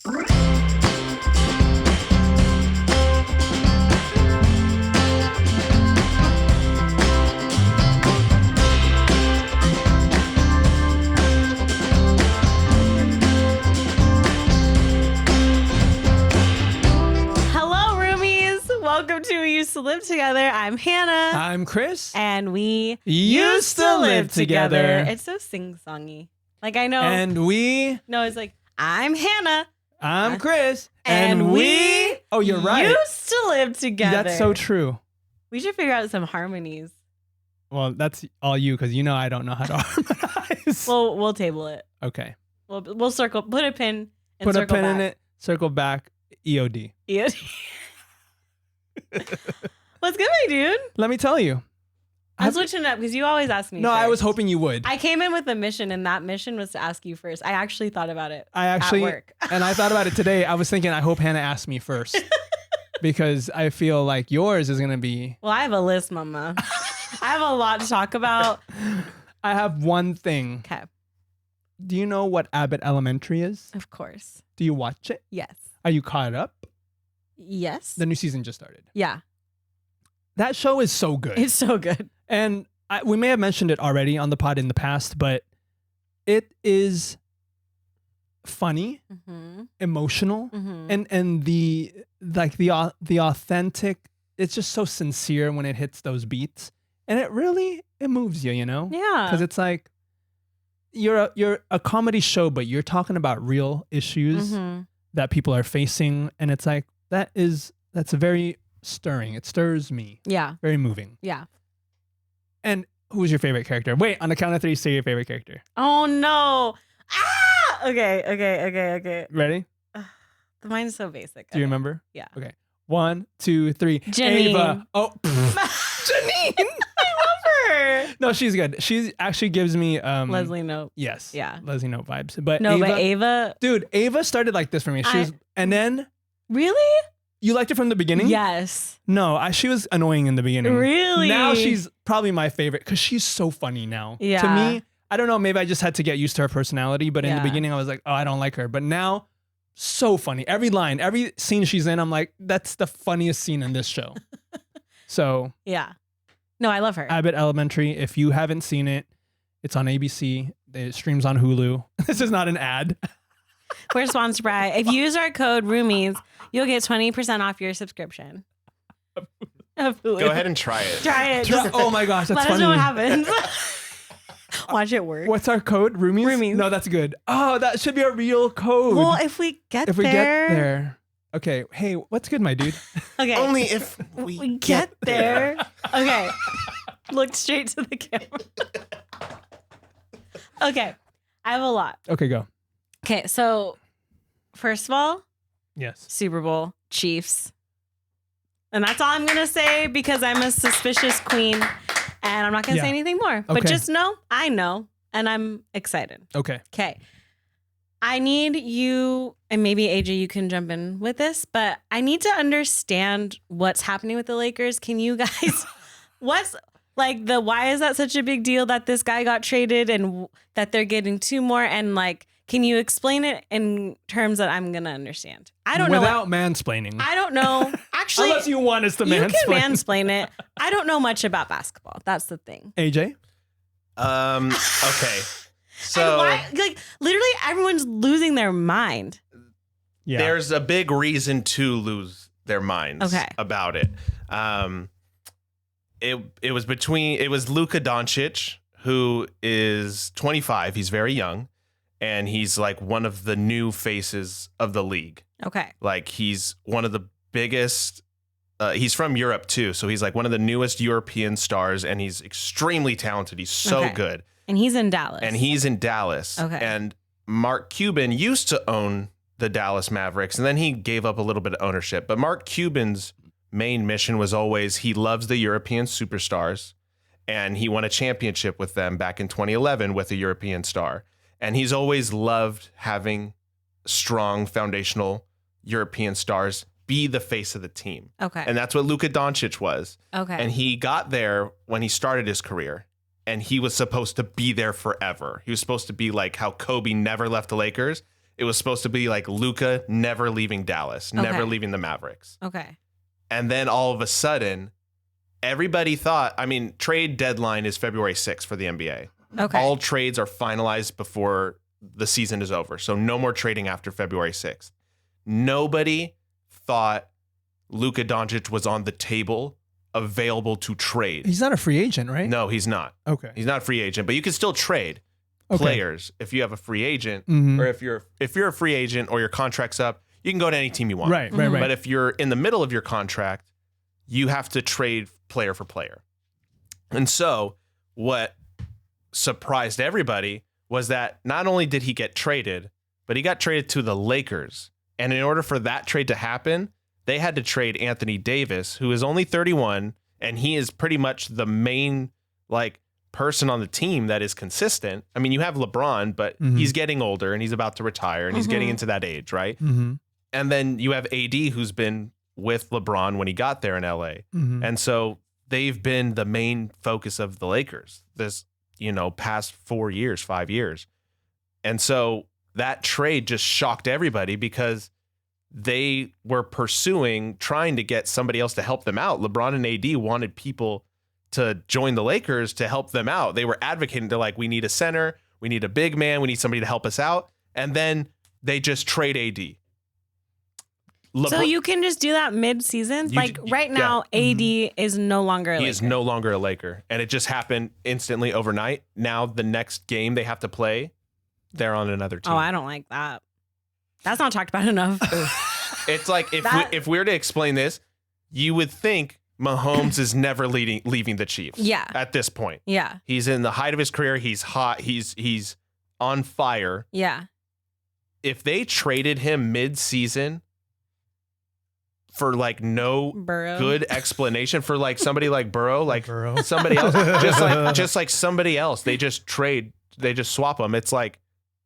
Welcome to We Used to Live Together. I'm Hannah. I'm Kris. And we used to live together. It's so sing-songy. Like, I know. And we... No, it's like, I'm Hannah. I'm Kris. And we... Oh, you're right. Used to live together. That's so true. We should figure out some harmonies. Well, that's all you, because you know I don't know how to harmonize. We'll table it. Okay. We'll circle, put a pin and put circle a pin back. in it, circle back, EOD. EOD. What's good, my dude? Let me tell you. I'm switching it up because you always ask me No, first. I was hoping you would. I came in with a mission, and that mission was to ask you first. I actually thought about it at work. And I thought about it today. I was thinking, I hope Hannah asked me first. Because I feel like yours is going to be... Well, I have a list, mama. I have a lot to talk about. I have one thing. Okay. Do you know what Abbott Elementary is? Of course. Do you watch it? Yes. Are you caught up? Yes. The new season just started. Yeah. That show is so good. It's so good. And we may have mentioned it already on the pod in the past, but it is funny, emotional, and the authentic. It's just so sincere when it hits those beats, and it moves you, you know? Yeah. Because it's like you're a comedy show, but you're talking about real issues that people are facing, and it's like that's very stirring. It stirs me. Yeah. Very moving. Yeah. And who's your favorite character? Wait, on the count of three, say your favorite character. Oh no. Ah! Okay. Ready? The mine's so basic. Do you remember? Yeah. Okay. 1, 2, 3. Janine. Ava. Oh, Janine. I love her. No, she's good. She actually gives me Leslie Knope. Yes. Yeah. Leslie Knope vibes. But Ava. Dude, Ava started like this for me. And then Really? You liked her from the beginning? Yes. No, she was annoying in the beginning. Really? Now she's probably my favorite because she's so funny now. Yeah. To me, I don't know, maybe I just had to get used to her personality, but in the beginning I was like, oh, I don't like her. But now, so funny. Every line, every scene she's in, I'm like, that's the funniest scene in this show. So. Yeah. No, I love her. Abbott Elementary. If you haven't seen it, it's on ABC. It streams on Hulu. This is not an ad. We're sponsored by. If you use our code Roomies, you'll get 20% off your subscription. Of Hulu. Go ahead and try it. Try it. Oh my gosh, that's Let funny. us know what happens. Watch it work. What's our code? Roomies? Roomies. No, that's good. Oh, that should be a real code. Well, if we get there. Okay. Hey, what's good, my dude? Okay. Only if we get there. Okay. Look straight to the camera. Okay. I have a lot. Okay, go. Okay, so first of all, yes, Super Bowl, Chiefs. And that's all I'm going to say because I'm a suspicious queen and I'm not going to say anything more. But just know, I know, and I'm excited. Okay. Okay. I need you, and maybe AJ, you can jump in with this, but I need to understand what's happening with the Lakers. Can you guys, why is that such a big deal that this guy got traded and that they're getting 2 more? And can you explain it in terms that I'm going to understand? I don't know. Without mansplaining. I don't know. Actually, unless you want us to mansplain. You can mansplain it. I don't know much about basketball. That's the thing. AJ? Okay. So why, literally everyone's losing their mind. Yeah. There's a big reason to lose their minds about it. It was Luka Doncic, who is 25. He's very young. And he's like one of the new faces of the league. Okay. Like he's one of the biggest. He's from Europe too. So he's like one of the newest European stars and he's extremely talented. He's so good. And he's in Dallas. Okay. And Mark Cuban used to own the Dallas Mavericks and then he gave up a little bit of ownership. But Mark Cuban's main mission was always he loves the European superstars and he won a championship with them back in 2011 with a European star. And he's always loved having strong foundational European stars be the face of the team. Okay. And that's what Luka Doncic was. Okay. And he got there when he started his career. And he was supposed to be there forever. He was supposed to be like how Kobe never left the Lakers. It was supposed to be like Luka never leaving Dallas, never leaving the Mavericks. Okay. And then all of a sudden, everybody thought, I mean, trade deadline is February 6th for the NBA. Okay. All trades are finalized before the season is over. So no more trading after February 6th. Nobody thought Luka Doncic was on the table available to trade. He's not a free agent, right? No, he's not. Okay. He's not a free agent, but you can still trade players if you have a free agent, Mhm. or if you're a free agent or your contract's up, you can go to any team you want. Right. But if you're in the middle of your contract, you have to trade player for player. And so what surprised everybody was that not only did he get traded, but he got traded to the Lakers. And in order for that trade to happen, they had to trade Anthony Davis, who is only 31, and he is pretty much the main like person on the team that is consistent. I mean, you have LeBron, but he's getting older and he's about to retire and he's getting into that age, right? And then you have AD, who's been with LeBron when he got there in LA. And so they've been the main focus of the Lakers this, past 4 years, 5 years. And so that trade just shocked everybody because they were trying to get somebody else to help them out. LeBron and AD wanted people to join the Lakers to help them out. They were advocating. They're like, we need a center. We need a big man. We need somebody to help us out. And then they just trade AD. So you can just do that mid-season? Right now, AD is no longer a Laker. He is no longer a Laker. And it just happened instantly overnight. Now the next game they have to play, they're on another team. Oh, I don't like that. That's not talked about enough. It's like if we were to explain this, you would think Mahomes is never leaving the Chiefs. Yeah. At this point. Yeah. He's in the height of his career. He's hot. He's on fire. Yeah. If they traded him mid-season for like no Burrow. good explanation for like somebody like Burrow, somebody else, just like somebody else, they just swap them. It's like,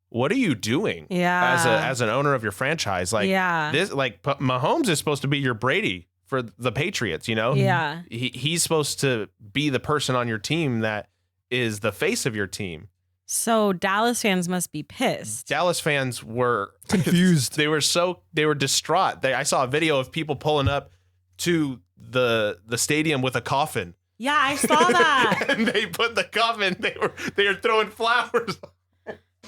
what are you doing? Yeah. As an owner of your franchise, Mahomes is supposed to be your Brady for the Patriots, Yeah. He's supposed to be the person on your team that is the face of your team. So Dallas fans must be pissed. Dallas fans were confused. They were distraught. I saw a video of people pulling up to the stadium with a coffin. Yeah, I saw that. And they put the coffin. They were throwing flowers.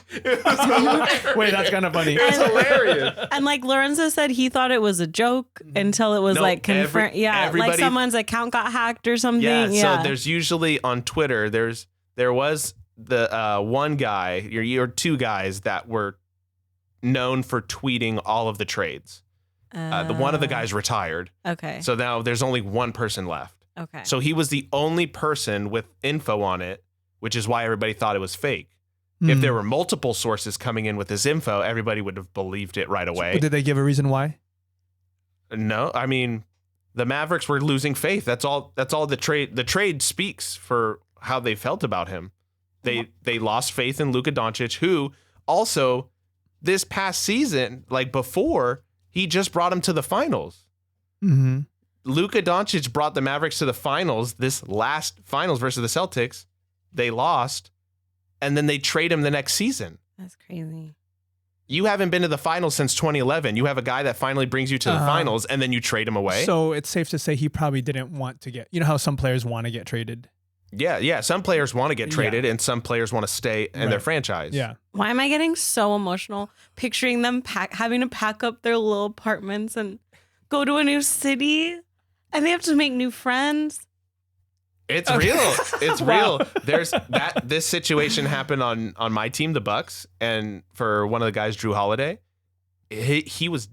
It was hilarious. Wait, that's kind of funny. It was hilarious. And like Lorenzo said, he thought it was a joke until it was confirmed. Like someone's account got hacked or something. Yeah. So there's usually on Twitter, there was the one guy or two guys that were known for tweeting all of the trades. The one of the guys retired. Okay. So now there's only one person left. Okay. So he was the only person with info on it, which is why everybody thought it was fake. If there were multiple sources coming in with this info, everybody would have believed it right away. But did they give a reason why? No, I mean, the Mavericks were losing faith. That's all the trade speaks for how they felt about him. They lost faith in Luka Doncic, who also this past season, like before, he just brought him to the finals. Luka Doncic brought the Mavericks to the finals. This last finals versus the Celtics, they lost, and then they trade him the next season. That's crazy. You haven't been to the finals since 2011. You have a guy that finally brings you to the finals, and then you trade him away. So it's safe to say he probably didn't want to get. You know how some players want to get traded. Yeah. Some players want to get traded, and some players want to stay in their franchise. Yeah. Why am I getting so emotional picturing them having to pack up their little apartments and go to a new city, and they have to make new friends? It's real. It's real. This situation happened on my team, the Bucks, and for one of the guys, Drew Holiday, he was,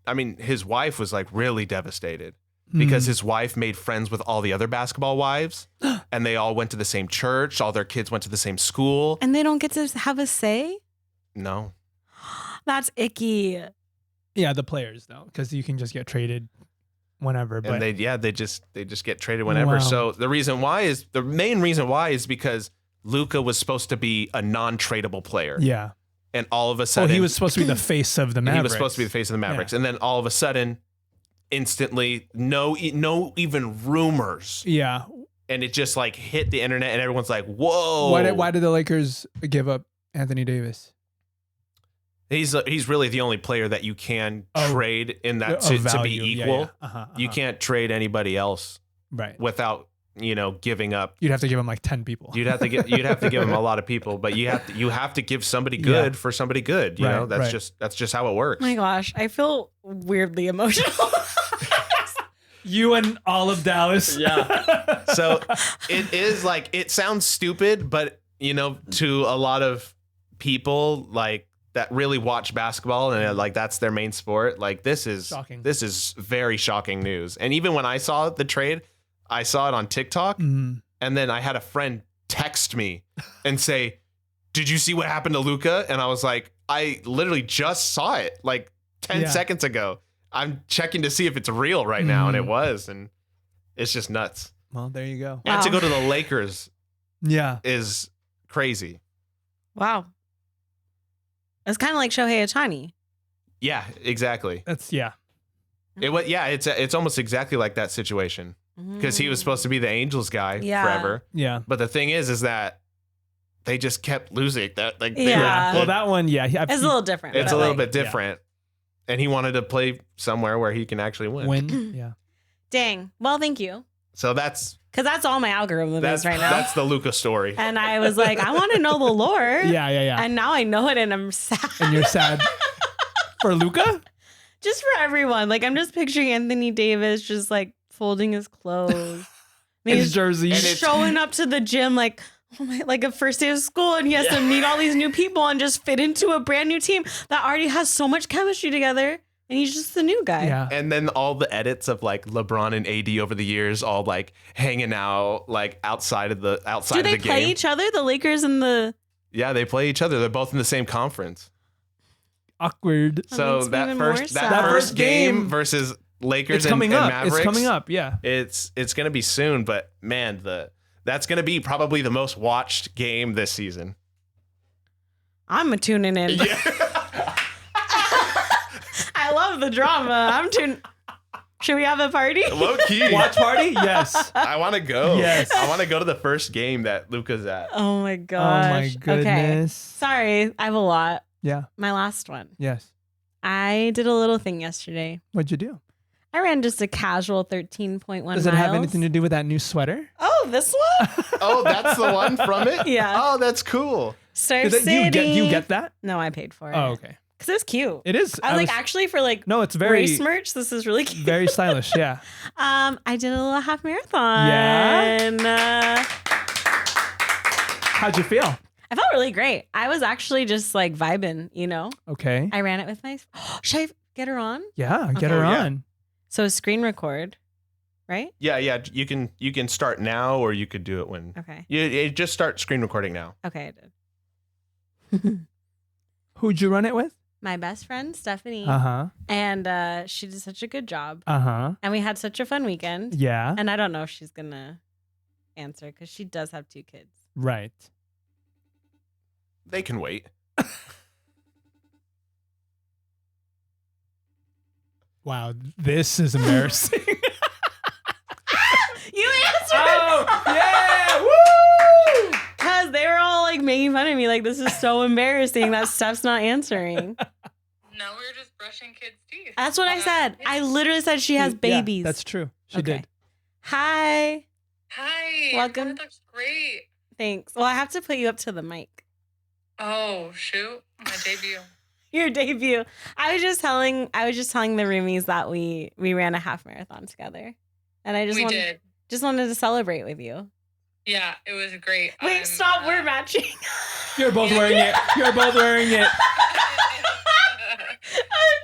I mean, his wife was like really devastated because his wife made friends with all the other basketball wives, and they all went to the same church. All their kids went to the same school. And they don't get to have a say? No. That's icky. Yeah, the players though, because you can just get traded whenever. But And they just get traded whenever. Wow. So the main reason why is because Luka was supposed to be a non-tradable player. Yeah. And all of a sudden, he was supposed to be the face of the Mavericks. He was supposed to be the face of the Mavericks. Yeah. And then all of a sudden, instantly, no even rumors. Yeah. And it just like hit the internet and everyone's like, whoa. Why did the Lakers give up Anthony Davis? He's really the only player that you can trade in that to be equal. You can't trade anybody else without giving up. You'd have to give him like 10 people. You'd have to give him a lot of people, but you have to give somebody good for somebody good. You know, that's just how it works. Oh my gosh, I feel weirdly emotional. You and all of Dallas. Yeah. So it is like, it sounds stupid, but to a lot of people like that really watch basketball and like that's their main sport. Like this is shocking. This is very shocking news. And even when I saw the trade, I saw it on TikTok, and then I had a friend text me and say, "Did you see what happened to Luka?" And I was like, "I literally just saw it like 10 seconds ago. I'm checking to see if it's real right now," and it was, and it's just nuts. Well, there you go. And to go to the Lakers, is crazy. Wow. It's kind of like Shohei Ohtani. Yeah, exactly. It's almost exactly like that situation. Because he was supposed to be the Angels guy forever. Yeah. But the thing is that they just kept losing. Well, that one, it's a little different. It's a little bit different. Yeah. And he wanted to play somewhere where he can actually win. Yeah. Dang. Well, thank you. So that's... Because that's all my algorithm is right now. That's the Luka story. And I was like, I want to know the lore. Yeah. And now I know it and I'm sad. And you're sad. For Luka? Just for everyone. Like, I'm just picturing Anthony Davis just like folding his clothes. His jersey. Showing up to the gym like, oh my, like a first day of school, and he has to meet all these new people and just fit into a brand new team that already has so much chemistry together. And he's just the new guy. Yeah. And then all the edits of like LeBron and AD over the years, all like hanging out like outside of the game. Do they play each other? The Lakers and the... Yeah, they play each other. They're both in the same conference. Awkward. So that first game versus Lakers and Mavericks. It's coming up. Yeah. It's gonna be soon, but man, that's gonna be probably the most watched game this season. I'm tuning in. Yeah. I love the drama. I'm tuning. Should we have a party? Low key. Watch party? Yes. I want to go. Yes. I want to go to the first game that Luka's at. Oh my gosh. Oh my goodness. Okay. Sorry, I have a lot. Yeah. My last one. Yes. I did a little thing yesterday. What'd you do? I ran just a casual 13.1 miles. Does it have anything to do with that new sweater? Oh, this one? Oh, that's the one from it? Yeah. Oh, that's cool. Star City. You get that? No, I paid for it. Oh, okay. Because it was cute. It is. I was like, actually, for like no, it's very race merch, this is really cute. Very stylish, yeah. I did a little half marathon. Yeah. How'd you feel? I felt really great. I was actually just like vibing, Okay. I ran it with my... Should I get her on? Yeah, get her on. So screen record, right? Yeah. You can start now, or you could do it when... Okay. You just start screen recording now. Okay, I did. Who'd you run it with? My best friend, Stephanie. Uh-huh. And she did such a good job. Uh-huh. And we had such a fun weekend. Yeah. And I don't know if she's going to answer because she does have 2 kids. Right. They can wait. Wow, this is embarrassing. You answered Oh, yeah! Woo! Because they were all like making fun of me. Like, this is so embarrassing that Steph's not answering. No, we were just brushing kids' teeth. That's what I said. I literally said she has babies. Yeah, that's true. She did. Hi. Hi. Welcome. That looks great. Thanks. Well, I have to put you up to the mic. Oh, shoot. My debut. Your debut. I was just telling the roomies that we ran a half marathon together. And I just wanted to celebrate with you. Yeah, it was great. Wait, stop. We're matching. You're both wearing it. You're both wearing it. I'm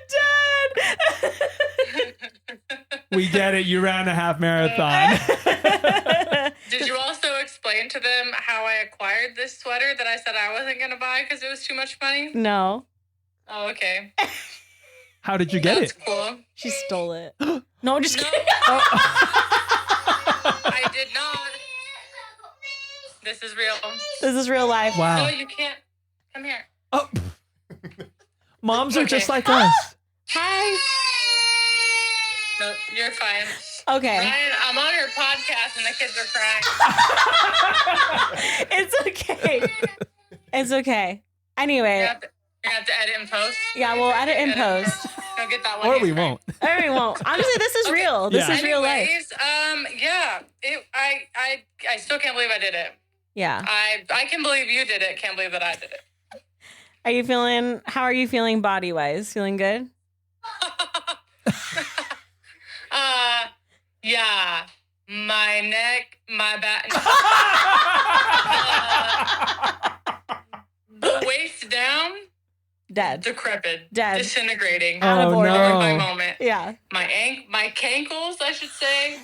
dead. We get it. You ran a half marathon. Did you also explain to them how I acquired this sweater that I said I wasn't going to buy because it was too much money? No. Oh, okay. How did you get That's it? Cool. She stole it. No, just kidding. I did not. This is real. This is real life. Wow. No, you can't. Come here. Oh. Moms are just like us. Hi. No, you're fine. Okay. Ryan, I'm on your podcast and the kids are crying. It's okay. It's okay. Anyway, You're gonna have to edit and post. Yeah, we'll edit and post. Go get that one. Or we won't. Or we won't. Honestly, this is real. This is real life. Yeah. I still can't believe I did it. Yeah. I can believe you did it. Can't believe that I did it. How are you feeling body-wise? Feeling good? Yeah. My neck, my back. The waist down. Dead. Decrepit. Dead. Disintegrating. Out of order. No. My moment. Yeah. My cankles, I should say.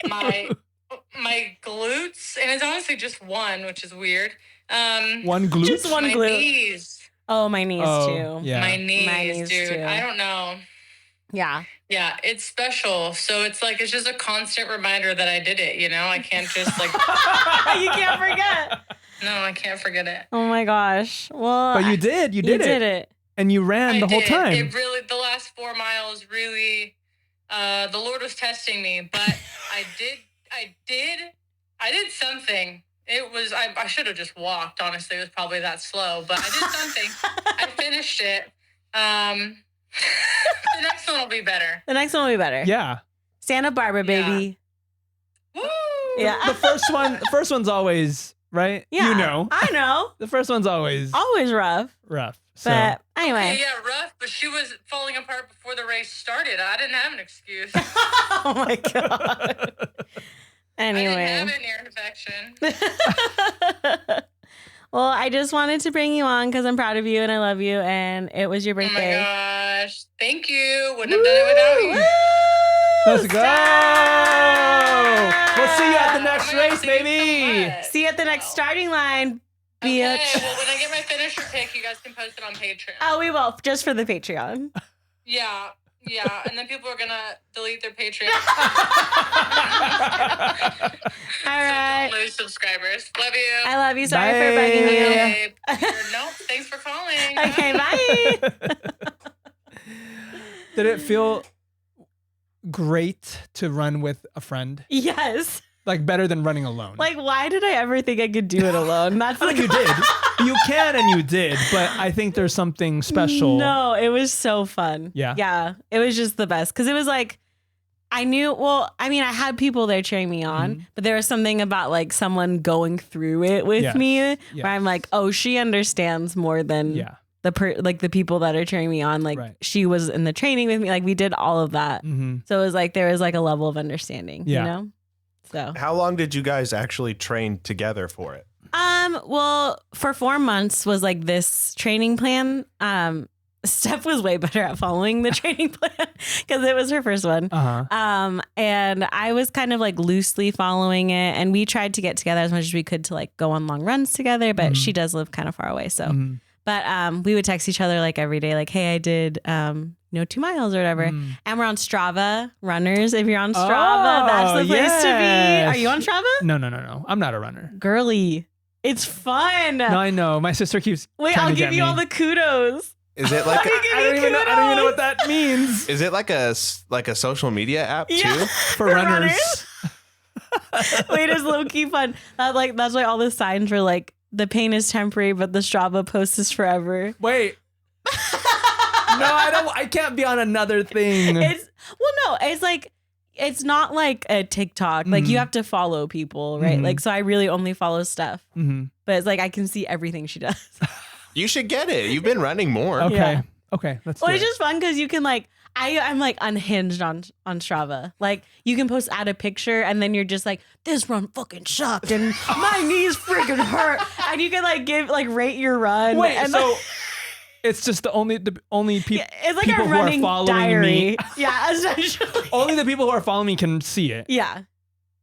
My glutes. And it's honestly just one, which is weird. One glute? Just one my glute. Knees. Oh, my knees too. Yeah. My knees, dude. too. I don't know. Yeah. Yeah, it's special. So it's just a constant reminder that I did it, you know? I can't just You can't forget. no, I can't forget it. Oh my gosh. Well, But you did. You did it. And you ran the whole time. It really, the last 4 miles really, the Lord was testing me, but I did something. It was, I should have just walked, honestly. It was probably that slow, but I did something. I finished it. The next one will be better. The next one will be better. Yeah. Santa Barbara, baby. Woo! Yeah. The first one's always, right? Yeah. You know. I know. The first one's always Rough. rough. So. But anyway. Okay, yeah, rough, but she was falling apart before the race started. I didn't have an excuse. Oh my God. Anyway. I didn't have an ear infection. Well, I just wanted to bring you on because I'm proud of you and I love you, and it was your Oh my birthday. gosh. Thank you. Wouldn't have done it without you. Let's go. We'll see you at the next Oh my gosh, race, thank you so baby. much. See you at the next starting line, Okay, bitch. well, when I get my finisher pick, you guys can post it on Patreon. Oh, we will, just for the Patreon. Yeah, and then people are going to delete their Patreon. All right. Don't lose subscribers. Love you. I love you. Sorry Bye. for bugging you. Okay. No, thanks for calling. Okay, bye. Did it feel great to run with a friend? Yes. Like better than running alone? Like, why did I ever think I could do it alone? That's I think you did. You can and you did, but I think there's something special. No, it was so fun. Yeah. Yeah. It was just the best. Cause it was like, I had people there cheering me on, but there was something about like someone going through it with Yes. me where Yes. I'm like, oh, she understands more than Yeah. the people that are cheering me on. Like Right. she was in the training with me. Like we did all of that. Mm-hmm. So it was like, there was like a level of understanding, Yeah. you know? So, How long did you guys actually train together for it? well, for 4 months was like this training plan. Steph was way better at following the training plan because it was her first one. Uh-huh. And I was kind of like loosely following it, and we tried to get together as much as we could to like go on long runs together, but she does live kind of far away. So, Mhm. but we would text each other like every day, like, hey, I did, 2 miles or whatever. Mm. And we're on Strava runners. If you're on Strava, that's the place to be. yes. Are you on Strava? No. I'm not a runner. Girly. It's fun. No, I know. My sister keeps Wait, trying I'll to give get you me. all the kudos. Is it like Let me a, give I you don't even know kudos. what that means. is it like a social media app too? Yeah. For runners. Wait, it's low key fun. That's why all the signs were like, the pain is temporary, but the Strava post is forever. Wait. No, I can't be on another thing. It's not like a TikTok. Like you Mhm. have to follow people, right? Mhm. Like, so I really only follow Steph, Mhm. but it's like I can see everything she does. You should get it. You've been running more. Okay. Yeah. Okay. Let's Well, do it's it. just fun because you can like, I'm like unhinged on Strava. Like you can add a picture and then you're just like, this run fucking sucked and my knees freaking hurt. And you can like rate your run. Wait, and so it's just the only people. it's like people a who are running following diary. me. Yeah, essentially. Only the people who are following me can see it, Yeah.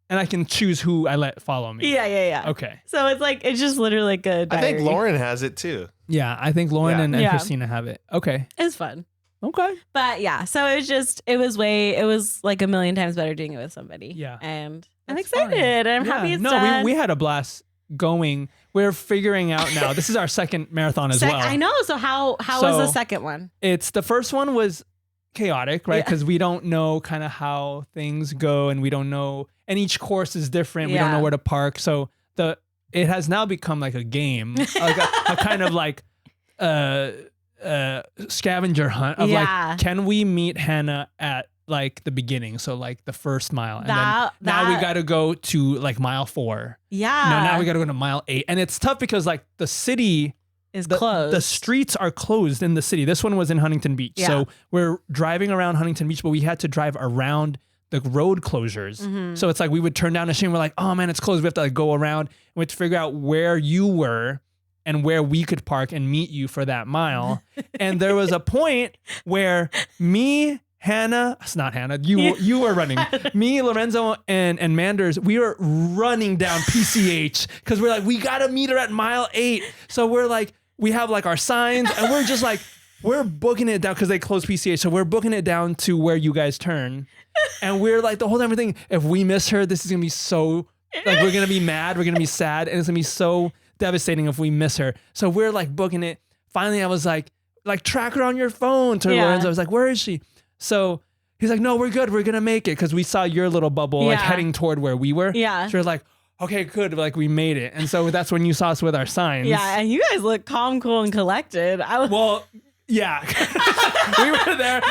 and I can choose who I let follow me. Yeah. Okay. So it's like, it's just literally like a diary. I think Lauren has it too. Yeah, I think Lauren Yeah. and Yeah. Christina have it. Okay. It's fun. Okay. But yeah, so it was like a million times better doing it with somebody. Yeah. And I'm That's excited. fine. I'm happy it's no, done. we had a blast going. We're figuring out now. This is our second marathon as well. I know. So how was the second one? It's the first one was chaotic, right? Yeah. Because we don't know kind of how things go, and we don't know, and each course is different. We don't Yeah. know where to park. So it has now become like a game, like a kind of like scavenger hunt of Yeah. like, can we meet Hannah at like the beginning? So like the first mile. And then now we got to go to like mile 4. Yeah. No, now we got to go to mile 8. And it's tough because like the city is closed. The streets are closed in the city. This one was in Huntington Beach. Yeah. So we're driving around Huntington Beach, but we had to drive around the road closures. Mm-hmm. So it's like we would turn down a street and we're like, oh man, it's closed. We have to like go around. We have to figure out where you were and where we could park and meet you for that mile. And there was a point where me, Hannah, it's not Hannah, you were running. Me, Lorenzo, and Manders, we were running down PCH because we're like, we got to meet her at mile 8. So we're like, we have like our signs and we're just like, we're booking it down because they close PCH. So we're booking it down to where you guys turn. And we're like, the whole time we're thinking, if we miss her, this is going to be so, like, we're going to be mad. We're going to be sad. And it's going to be so devastating if we miss her. So we're like booking it. Finally, I was like track her on your phone to Lorenzo. I was like, where is she? So he's like, no, we're good. We're going to make it. Because we saw your little bubble like heading toward where we were. Yeah. So we're like, okay, good. Like we made it. And so that's when you saw us with our signs. Yeah. And you guys look calm, cool, and collected. Well, yeah. We were there.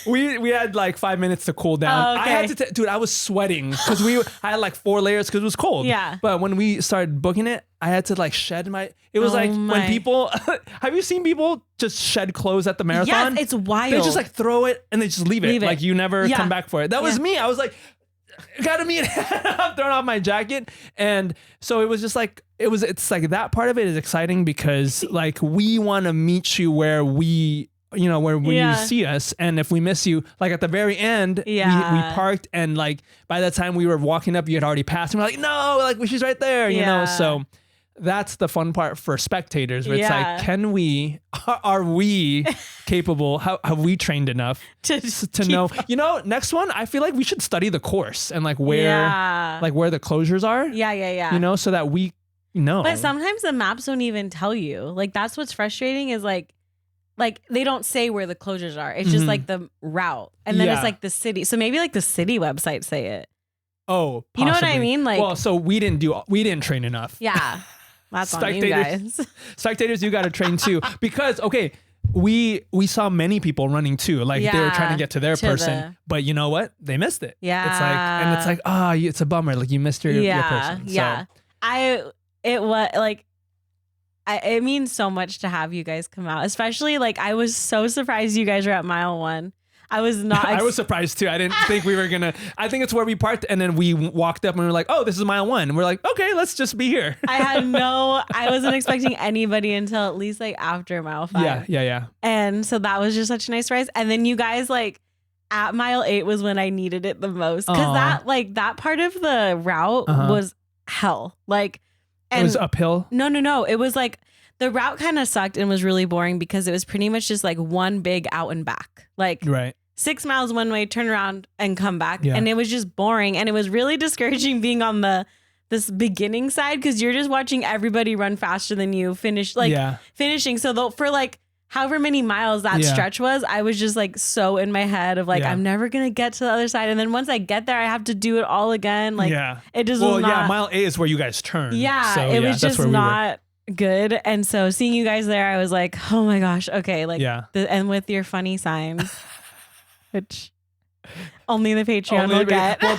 We had like 5 minutes to cool down. Oh, okay. I had to, dude, I was sweating because I had like 4 layers because it was cold. Yeah. But when we started booking it, I had to like shed it was like when people, have you seen people just shed clothes at the marathon? Yes, it's wild. They just like throw it and they just leave it. Like you never come back for it. That was me. I was like, gotta meet I'm throwing off my jacket. And so it was just like, it's like that part of it is exciting because like we want to meet you where we, when you see us. And if we miss you, like at the very end, we parked and like by the time we were walking up, you had already passed and we're like, no, like she's right there, you know? So that's the fun part for spectators where it's like, are we capable? Have we trained enough to know, next one, I feel like we should study the course and like where the closures are. Yeah. So that we know. But sometimes the maps don't even tell you. Like that's what's frustrating is like they don't say where the closures are. It's just like the route. And then it's like the city. So maybe like the city websites say it. Oh, possibly. You know what I mean? Like, well, so we didn't train enough. Yeah. That's on you guys. Spectators, you got to train too. Because, okay, we saw many people running too. Like they were trying to get to their person. But you know what? They missed it. Yeah. It's like, it's a bummer. Like you missed your person. Yeah. It means so much to have you guys come out. Especially like I was so surprised you guys were at mile 1. I was not. I was surprised too. I didn't think we were going to. I think it's where we parked and then we walked up and we were like, oh, this is mile 1. And we're like, okay, let's just be here. I wasn't expecting anybody until at least like after mile 5. Yeah. And so that was just such a nice surprise. And then you guys like at mile 8 was when I needed it the most. Cause that part of the route was hell. Like, and it was uphill. No. It was like the route kind of sucked and was really boring because it was pretty much just like one big out and back. Like 6 miles one way, turn around and come back. Yeah. And it was just boring. And it was really discouraging being on this beginning side because you're just watching everybody run faster than you finishing. So for like however many miles that stretch was, I was just like so in my head of like, I'm never going to get to the other side. And then once I get there, I have to do it all again. Like it just was not. Mile 8 is where you guys turn. Yeah. So, it was just not good. And so seeing you guys there, I was like, oh my gosh. Okay. Like, and with your funny signs. Which only the Patreon will get. We'll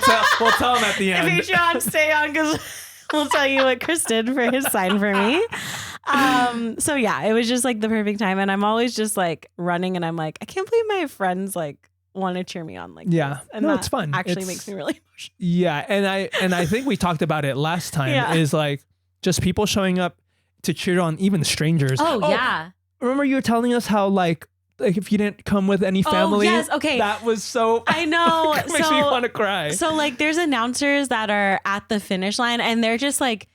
tell them at the end. The Patreon, stay on because we'll tell you what Kris did for his sign for me. So yeah, it was just like the perfect time. And I'm always just like running and I'm like, I can't believe my friends like want to cheer me on like this. And it's fun. Actually makes me really emotional. Yeah. And I think we talked about it last time is like just people showing up to cheer on even strangers. Oh yeah. Remember you were telling us how like if you didn't come with any family. Oh, yes. Okay. That was so. I know. It makes me want to cry. So like there's announcers that are at the finish line and they're just like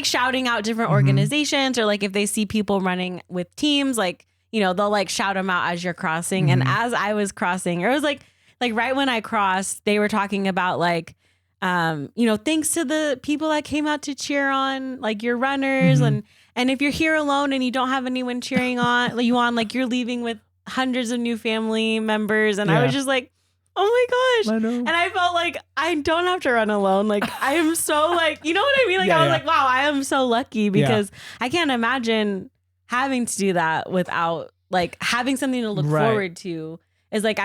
shouting out different organizations or like if they see people running with teams, like, they'll like shout them out as you're crossing. And as I was crossing, it was like right when I crossed, they were talking about like, thanks to the people that came out to cheer on like your runners. And if you're here alone and you don't have anyone cheering on you on, like you're leaving with hundreds of new family members. And I was just like, oh my gosh. I know. And I felt like I don't have to run alone. Like I am so like, you know what I mean? Like I was like, wow, I am so lucky because I can't imagine having to do that without like having something to look Right. forward to is like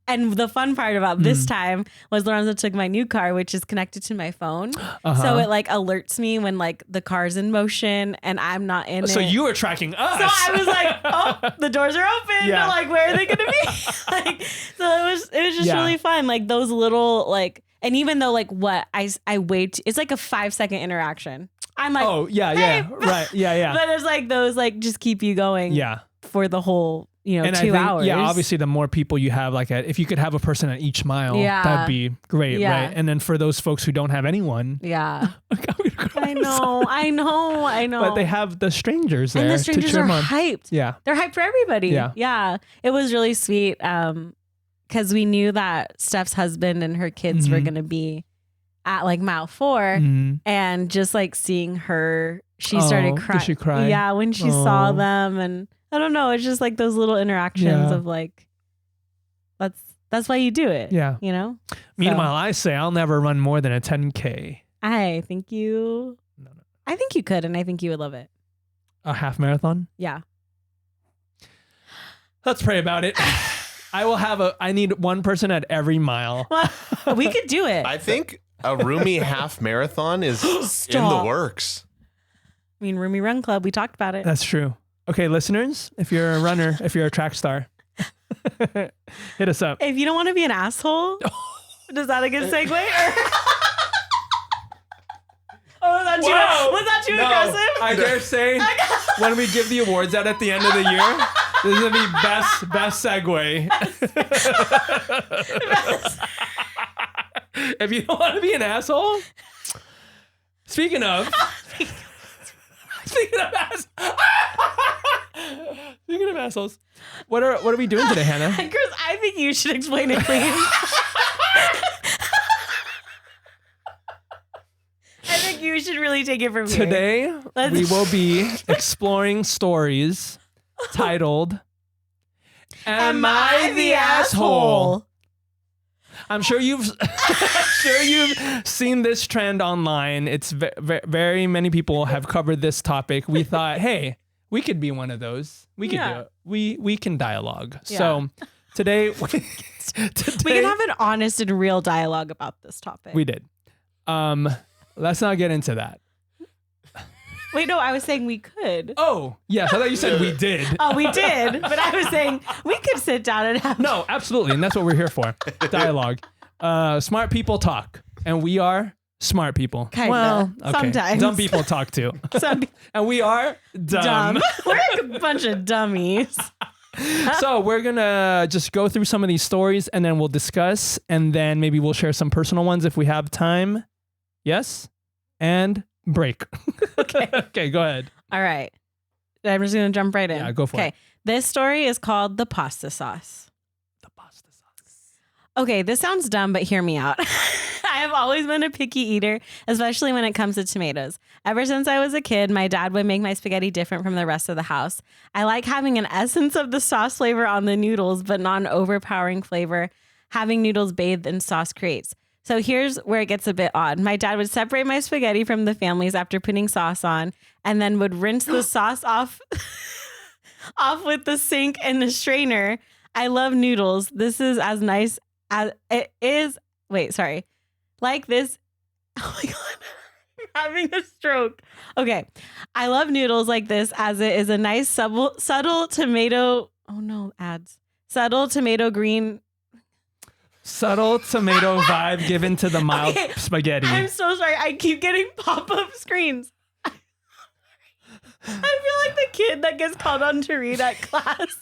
and the fun part about this time was Lorenzo took my new car, which is connected to my phone. So it like alerts me when like the car's in motion and I'm not in it. So you were tracking us. So I was like, oh, the doors are open. Yeah. Like, where are they going to be? Like, so it was just really fun. Like those little like, and even though like what I wait, it's like a 5-second interaction. I'm like, oh yeah, hey. right, yeah. But it's like those like just keep you going. Yeah. For the whole, And 2 hours. Yeah, obviously the more people you have, like if you could have a person at each mile, Yeah. that'd be great, Yeah. right? And then for those folks who don't have anyone, Yeah. I I know. But they have the strangers there And the to strangers cheer are them on. hyped. Yeah. They're hyped for everybody. Yeah. Yeah. It was really sweet. Because we knew that Steph's husband and her kids were going to be at like mile 4. Mhm. And just like seeing her, she started crying. Did she cry? Yeah. When she saw them. And I don't know. It's just like those little interactions of like, that's why you do it. Yeah. You know? Meanwhile, I say I'll never run more than a 10K. I think you could. And I think you would love it. A half marathon? Yeah. Let's pray about it. I need one person at every mile. Well, we could do it. I think a roomy half marathon is in the Stop. works. I mean, Roomy Run Club, we talked about it. That's true. Okay, listeners, if you're a runner, if you're a track star, hit us up. If you don't want to be an asshole, is that a good segue? Was that too aggressive? I dare say when we give the awards out at the end of the year, this is going to be best segue. If you don't want to be an asshole, speaking of assholes, what are we doing today, Hannah? Kris, I think you should explain it, please. I think you should really take it from here. Today, we will be exploring stories titled Am I the Asshole? I'm sure you've seen this trend online. It's very many people have covered this topic. We thought, hey, we could be one of those. We could do it. We can dialogue. Yeah. So today, We can have an honest and real dialogue about this topic. we did. Let's not get into that. Wait, no, I was saying we could. Oh, yes. I thought you said we did. Oh, we did. But I was saying we could sit down and have. No, absolutely. And that's what we're here for. Dialogue. Smart people talk. And we are smart people. Kinda. Well, okay. Sometimes. Dumb people talk too. And we are dumb. We're a bunch of dummies. So we're going to just go through some of these stories and then we'll discuss. And then maybe we'll share some personal ones if we have time. Yes? And break. Okay, go ahead. All right. I'm just going to jump right in. Yeah, go for it. Okay. This story is called The Pasta Sauce. The pasta sauce. Okay, this sounds dumb, but hear me out. I have always been a picky eater, especially when it comes to tomatoes. Ever since I was a kid, my dad would make my spaghetti different from the rest of the house. I like having an essence of the sauce flavor on the noodles, but not an overpowering flavor having noodles bathed in sauce creates. So here's where it gets a bit odd. My dad would separate my spaghetti from the families after putting sauce on and then would rinse the sauce off with the sink and the strainer. I love noodles. This is as nice as it is. Wait, sorry. Like this. Oh my God. I'm having a stroke. Okay. I love noodles like this as it is a nice subtle tomato. Oh no, ads. Subtle tomato green. Subtle tomato vibe given to the mild spaghetti. I'm so sorry. I keep getting pop-up screens. I feel like the kid that gets called on to read at class.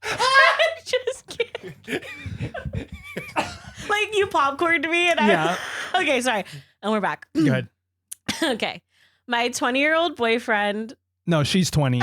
I'm just kidding. Like you popcorned me and Yeah. Okay, sorry. And we're back. Go ahead. Okay. My 20-year-old boyfriend. No, she's 20.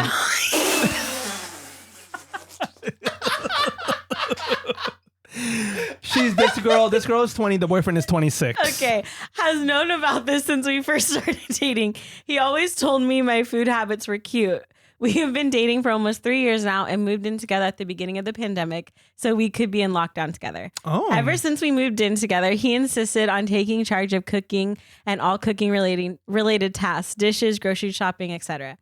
This girl is 20. The boyfriend is 26. Okay. Has known about this since we first started dating. He always told me my food habits were cute. We have been dating for almost 3 years now and moved in together at the beginning of the pandemic so we could be in lockdown together. Oh. Ever since we moved in together, he insisted on taking charge of cooking and all cooking related tasks, dishes, grocery shopping, etc.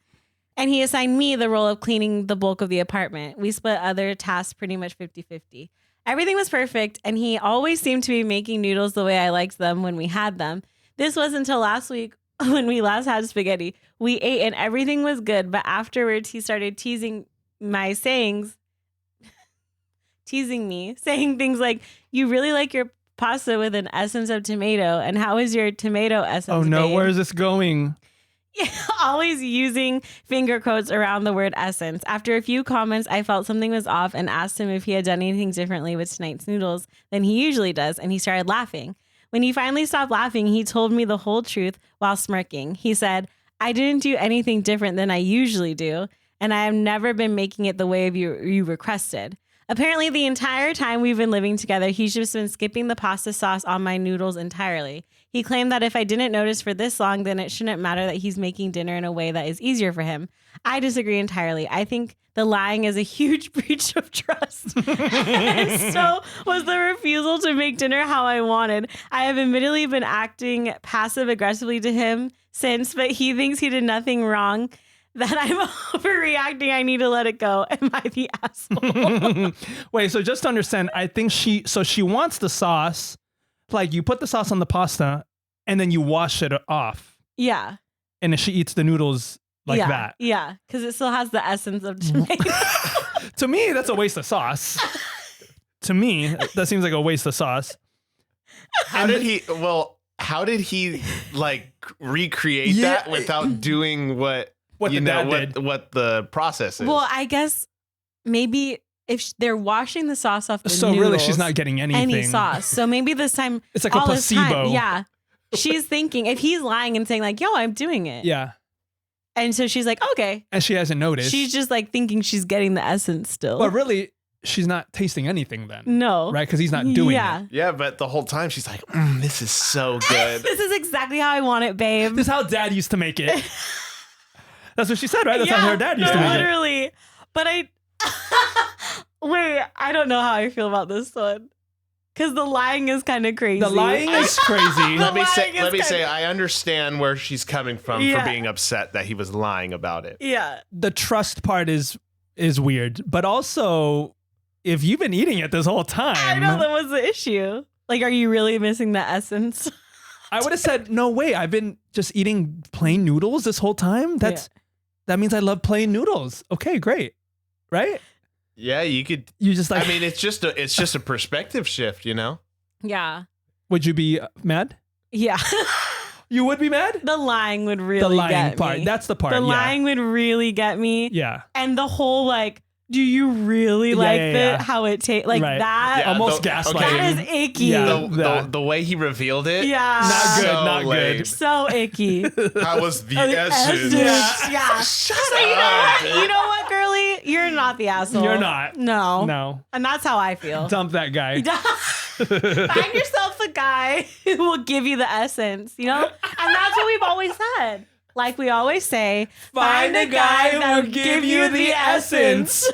and he assigned me the role of cleaning the bulk of the apartment. We split other tasks pretty much 50-50. Everything was perfect, and he always seemed to be making noodles the way I liked them when we had them. This was until last week when we last had spaghetti. We ate and everything was good, but afterwards he started teasing me, saying things like, "You really like your pasta with an essence of tomato, and how is your tomato essence?" Oh no, babe? where is this going? Always using finger quotes around the word essence. After a few comments, I felt something was off and asked him if he had done anything differently with tonight's noodles than he usually does, and he started laughing. When he finally stopped laughing, he told me the whole truth while smirking. He said, "I didn't do anything different than I usually do, and I have never been making it the way you requested." Apparently, the entire time we've been living together, he's just been skipping the pasta sauce on my noodles entirely. He claimed that if I didn't notice for this long, then it shouldn't matter that he's making dinner in a way that is easier for him. I disagree entirely. I think the lying is a huge breach of trust. And so was the refusal to make dinner how I wanted. I have admittedly been acting passive aggressively to him since, but he thinks he did nothing wrong. That I'm overreacting. I need to let it go. Am I the asshole? Wait, so just to understand, I think she wants the sauce. Like you put the sauce on the pasta and then you wash it off. Yeah. And then she eats the noodles like that. Yeah. Because it still has the essence of tomato. To me, that's a waste of sauce. To me, that seems like a waste of sauce. How did he like recreate that without doing what the process is? Well, I guess maybe if they're washing the sauce off the so noodles, really she's not getting any sauce. So maybe this time it's like a placebo. Yeah. She's thinking if he's lying and saying like, "Yo, I'm doing it." Yeah. And so she's like, "Okay." And she hasn't noticed. She's just like thinking she's getting the essence still. But really, she's not tasting anything then. No. Right? Because he's not doing it. Yeah, but the whole time she's like, "This is so good. This is exactly how I want it, babe." This is how Dad used to make it. That's what she said, right? That's how her dad used to make it. Literally. But wait, I don't know how I feel about this one. Because the lying is kind of crazy. The lying is crazy. Let me say, I understand where she's coming from for being upset that he was lying about it. Yeah. The trust part is weird. But also, if you've been eating it this whole time. I know, that was the issue. Like, are you really missing the essence? I would have said, no way. I've been just eating plain noodles this whole time. That means I love plain noodles. Okay, great. Right? Yeah, you could. You just like. I mean, it's just a perspective shift, you know? Yeah. Would you be mad? Yeah. You would be mad? The lying would really the lying get part. me. That's the part. The lying would really get me. Yeah. And the whole like, do you really how it tastes? Like that. Yeah, almost gaslighting. That is icky. Yeah, the way he revealed it. Yeah. Not good. So Not lame. good. So icky. How was the essence? Yeah. Shut So up. you know what, girly? You're not the asshole. You're not. No. And that's how I feel. Dump that guy. Find yourself the guy who will give you the essence, you know? And that's what we've always said. Like we always say, find a guy who will give you the essence.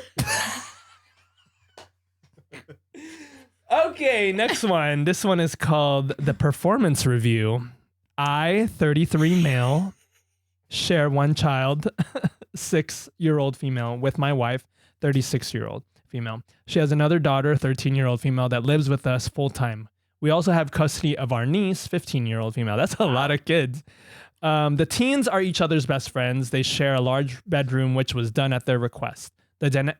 Okay, next one. This one is called the performance review. I, 33 male, share one child, 6-year-old female, with my wife, 36-year-old female. She has another daughter, 13-year-old female, that lives with us full time. We also have custody of our niece, 15-year-old female. That's a lot of kids. The teens are each other's best friends. They share a large bedroom, which was done at their request. The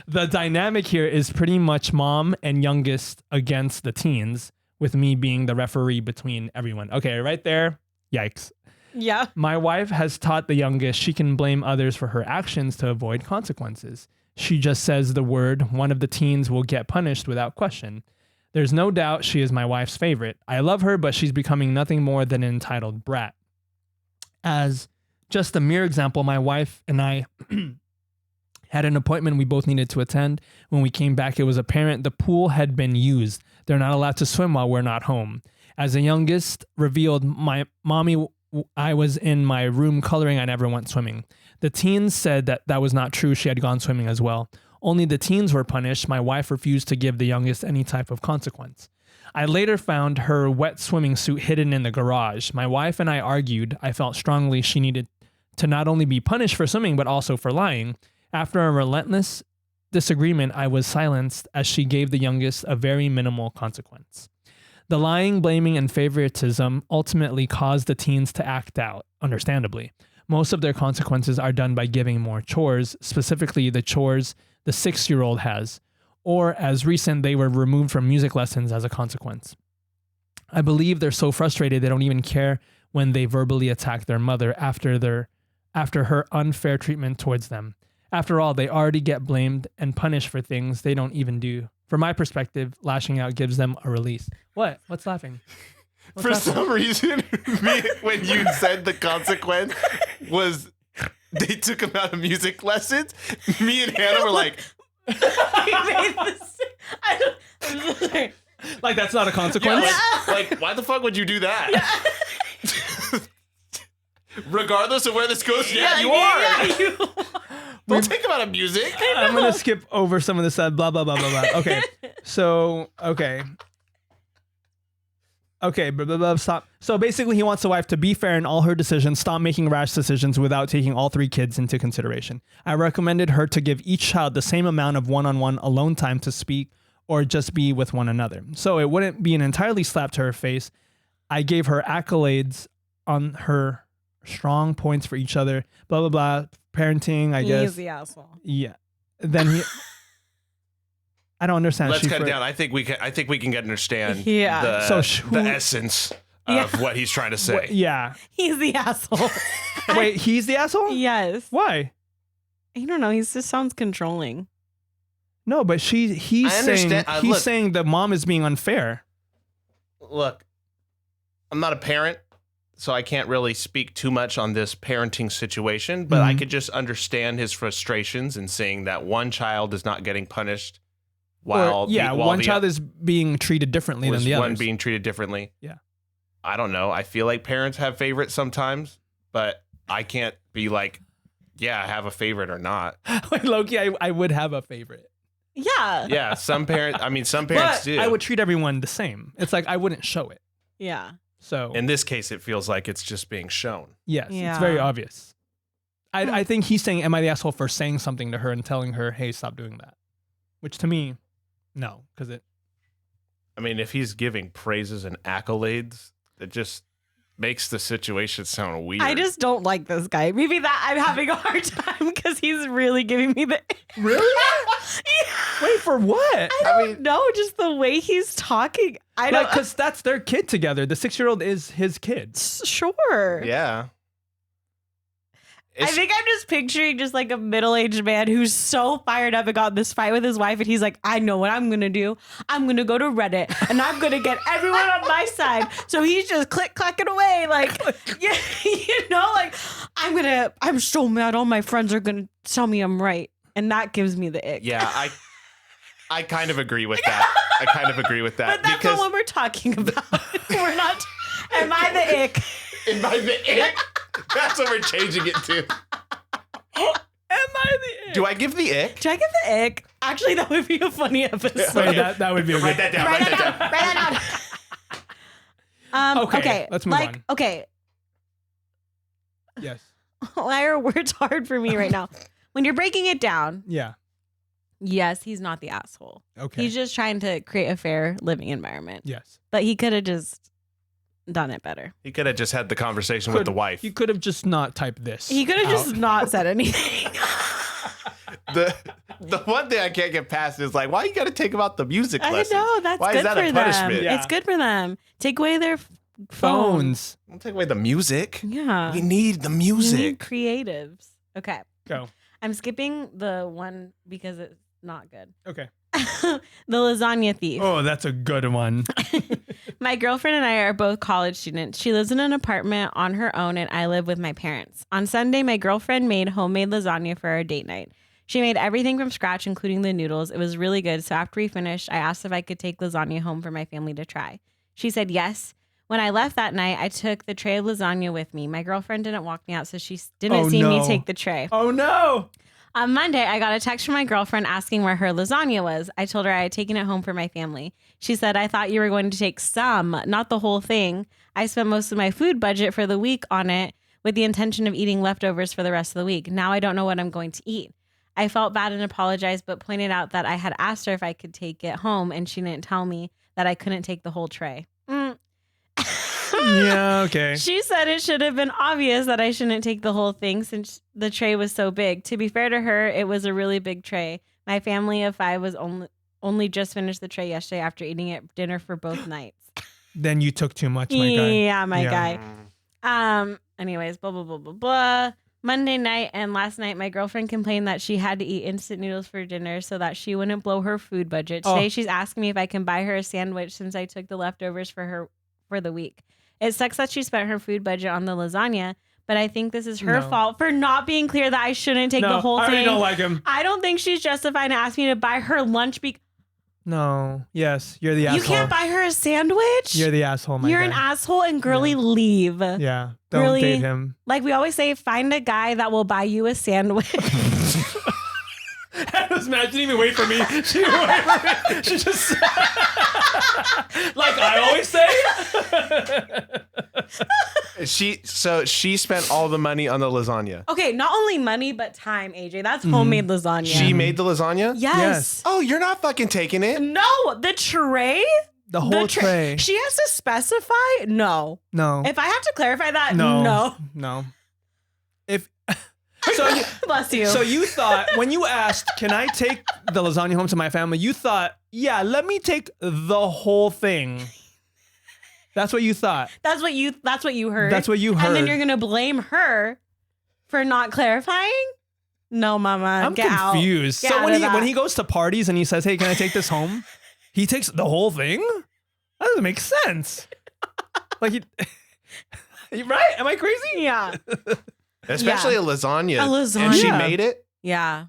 dynamic here is pretty much mom and youngest against the teens, with me being the referee between everyone. Okay, right there. Yikes. Yeah. My wife has taught the youngest she can blame others for her actions to avoid consequences. She just says the word, one of the teens will get punished without question. There's no doubt she is my wife's favorite. I love her, but she's becoming nothing more than an entitled brat. As just a mere example, my wife and I had an appointment we both needed to attend. When we came back, it was apparent the pool had been used. They're not allowed to swim while we're not home. As the youngest revealed, my mommy, I was in my room coloring. I never went swimming. The teens said that was not true. She had gone swimming as well. Only the teens were punished. My wife refused to give the youngest any type of consequence. I later found her wet swimming suit hidden in the garage. My wife and I argued. I felt strongly she needed to not only be punished for swimming, but also for lying. After a relentless disagreement, I was silenced as she gave the youngest a very minimal consequence. The lying, blaming, and favoritism ultimately caused the teens to act out, understandably. Most of their consequences are done by giving more chores, specifically the chores the 6-year-old has, or as recent, they were removed from music lessons as a consequence. I believe they're so frustrated they don't even care when they verbally attack their mother after her unfair treatment towards them. After all, they already get blamed and punished for things they don't even do. From my perspective, lashing out gives them a release. What? What's laughing? For some reason, when you said the consequence was they took him out of music lessons, me and Hannah were like, like that's not a consequence? like, why the fuck would you do that? Regardless of where this goes, you are. Don't take him out of music. I'm going to skip over some of this blah, blah, blah, blah, blah. Okay. So, okay. Okay, blah, blah, blah, stop. So basically he wants the wife to be fair in all her decisions, stop making rash decisions without taking all 3 kids into consideration. I recommended her to give each child the same amount of one-on-one alone time to speak or just be with one another. So it wouldn't be an entirely slap to her face. I gave her accolades on her strong points for each other, blah, blah, blah. Parenting, I guess. He's the asshole. Yeah. Then he... I don't understand. Let's cut it down. I think we can understand the essence of what he's trying to say. Yeah. He's the asshole. Wait, he's the asshole? Yes. Why? I don't know. He just sounds controlling. No, but he's saying the mom is being unfair. Look, I'm not a parent, so I can't really speak too much on this parenting situation, but I could just understand his frustrations in seeing that one child is not getting punished while one child is being treated differently than the others. One being treated differently. Yeah. I don't know. I feel like parents have favorites sometimes, but I can't be like, yeah, I have a favorite or not. Wait, Loki, I would have a favorite. Yeah. Yeah, some parents do. I would treat everyone the same. It's like I wouldn't show it. Yeah. So in this case, it feels like it's just being shown. Yes, Yeah. it's very obvious. I think he's saying, am I the asshole for saying something to her and telling her, hey, stop doing that? Which to me, no, because I mean, if he's giving praises and accolades, it just makes the situation sound weird. I just don't like this guy. Maybe that I'm having a hard time because he's really giving me the... Really? Yeah. Wait, for what? I don't know, just the way he's talking. I don't... Because that's their kid together. The 6-year-old is his kid. Sure. Yeah. I think I'm just picturing just like a middle-aged man who's so fired up and got in this fight with his wife, and he's like, I know what I'm going to do. I'm going to go to Reddit, and I'm going to get everyone on my side. So he's just click-clacking away. Like, yeah, you know, like, I'm so mad. All my friends are going to tell me I'm right. And that gives me the ick. Yeah, I kind of agree with that. I kind of agree with that. But that's not what we're talking about. We're not, am I the ick? Am I the ick? That's what we're changing it to. Am I the ick? Do I give the ick? Do I give the ick? Actually, that would be a funny episode. Wait, that would be a Write good... that down. Write that down. Okay, let's move on. Okay. Yes. Why are words hard for me right now? When you're breaking it down, Yeah. yes, he's not the asshole. Okay. He's just trying to create a fair living environment. Yes. But he could have just done it better. He could have just had the conversation with the wife. You could have just not typed this. He could have out. just not said anything. The one thing I can't get past is like, why you got to take about the music lessons? I know, that's why good is that for a them. punishment? Yeah. It's good for them. Take away their phones. Phones. Don't take away the music. Yeah. We need the You music. need creatives. Okay. Go. I'm skipping the one because it's not good. Okay. The lasagna thief. Oh, that's a good one. My girlfriend and I are both college students. She lives in an apartment on her own, and I live with my parents. On Sunday, my girlfriend made homemade lasagna for our date night. She made everything from scratch, including the noodles. It was really good. So after we finished, I asked if I could take lasagna home for my family to try. She said yes. When I left that night, I took the tray of lasagna with me. My girlfriend didn't walk me out, so she didn't see me take the tray. Oh, no. On Monday, I got a text from my girlfriend asking where her lasagna was. I told her I had taken it home for my family. She said, I thought you were going to take some, not the whole thing. I spent most of my food budget for the week on it, with the intention of eating leftovers for the rest of the week. Now I don't know what I'm going to eat. I felt bad and apologized, but pointed out that I had asked her if I could take it home, and she didn't tell me that I couldn't take the whole tray. Yeah, okay. She said it should have been obvious that I shouldn't take the whole thing since the tray was so big. To be fair to her, it was a really big tray. My family of 5 was only just finished the tray yesterday after eating at dinner for both nights. Then you took too much, my guy. Yeah, my guy. Anyways, blah, blah, blah, blah, blah. Monday night and last night, my girlfriend complained that she had to eat instant noodles for dinner so that she wouldn't blow her food budget. Today, she's asking me if I can buy her a sandwich since I took the leftovers for the week. It sucks that she spent her food budget on the lasagna, but I think this is her fault for not being clear that I shouldn't take the whole thing. I already don't like him. I don't think she's justified in asking me to buy her lunch. No. Yes, you're the asshole. You can't buy her a sandwich? You're the asshole, my You're guy. an asshole, and girly, leave. Yeah, don't date him. Like we always say, find a guy that will buy you a sandwich. I was imagining me wait for me. She would wait for me. She just like I always say. She spent all the money on the lasagna. Okay, not only money but time, AJ. That's homemade lasagna. She made the lasagna? Yes. Oh, you're not fucking taking it. No, the tray. The whole tray. She has to specify. No. If I have to clarify that, no. If. So bless you. So you thought when you asked, "Can I take the lasagna home to my family?" You thought, "Yeah, let me take the whole thing." That's what you thought. That's what you heard. That's what you heard. And then you're gonna blame her for not clarifying? No, mama. I'm confused. So when he goes to parties and he says, "Hey, can I take this home?" He takes the whole thing? That doesn't make sense. Like right? Am I crazy? Yeah. Especially a lasagna. And she made it? Yeah.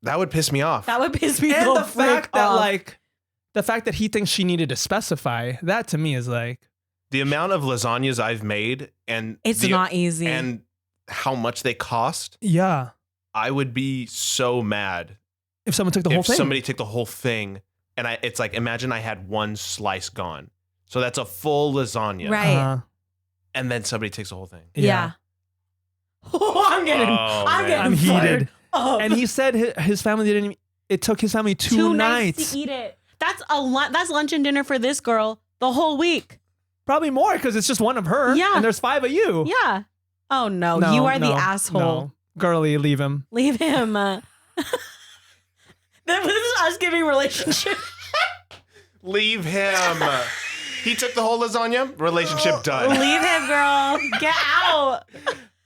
That would piss me off. That would piss me and off. The fact that he thinks she needed to specify, that to me is like the amount of lasagnas I've made and it's not easy. And how much they cost. Yeah. I would be so mad if someone took the whole thing. If somebody took the whole thing and it's like imagine I had one slice gone. So that's a full lasagna. Right. And then somebody takes the whole thing. Yeah. Oh, I'm getting heated. And he said his family didn't even, it took his family two nights to eat it. That's lunch and dinner for this girl the whole week. Probably more because it's just one of her. Yeah. And there's 5 of you. Yeah. Oh no, you are the asshole. No. Girly, leave him. Leave him. This is us giving relationship. Leave him. He took the whole lasagna. Relationship done. Leave him, girl. Get out.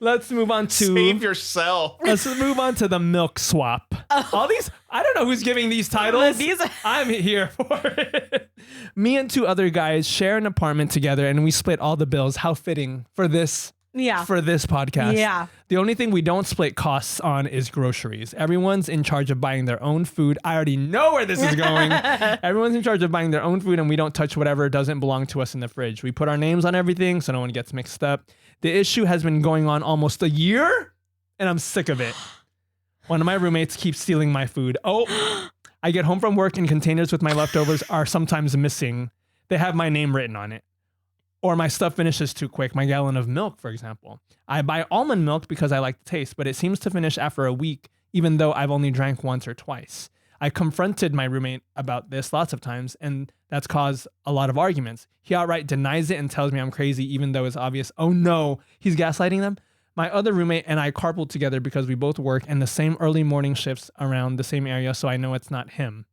Let's move on to save yourself. Let's move on to the milk swap. All these, I don't know who's giving these titles. I'm here for it. Me and 2 other guys share an apartment together, and we split all the bills. How fitting for this. Yeah. For this podcast. Yeah. The only thing we don't split costs on is groceries. Everyone's in charge of buying their own food. I already know where this is going. Everyone's in charge of buying their own food, and we don't touch whatever doesn't belong to us in the fridge. We put our names on everything so no one gets mixed up. The issue has been going on almost a year, and I'm sick of it. One of my roommates keeps stealing my food. Oh, I get home from work and containers with my leftovers are sometimes missing. They have my name written on it. Or my stuff finishes too quick, my gallon of milk, for example. I buy almond milk because I like the taste, but it seems to finish after a week, even though I've only drank once or twice. I confronted my roommate about this lots of times, and that's caused a lot of arguments. He outright denies it and tells me I'm crazy, even though it's obvious. Oh no, he's gaslighting them? My other roommate and I carpool together because we both work in the same early morning shifts around the same area, so I know it's not him.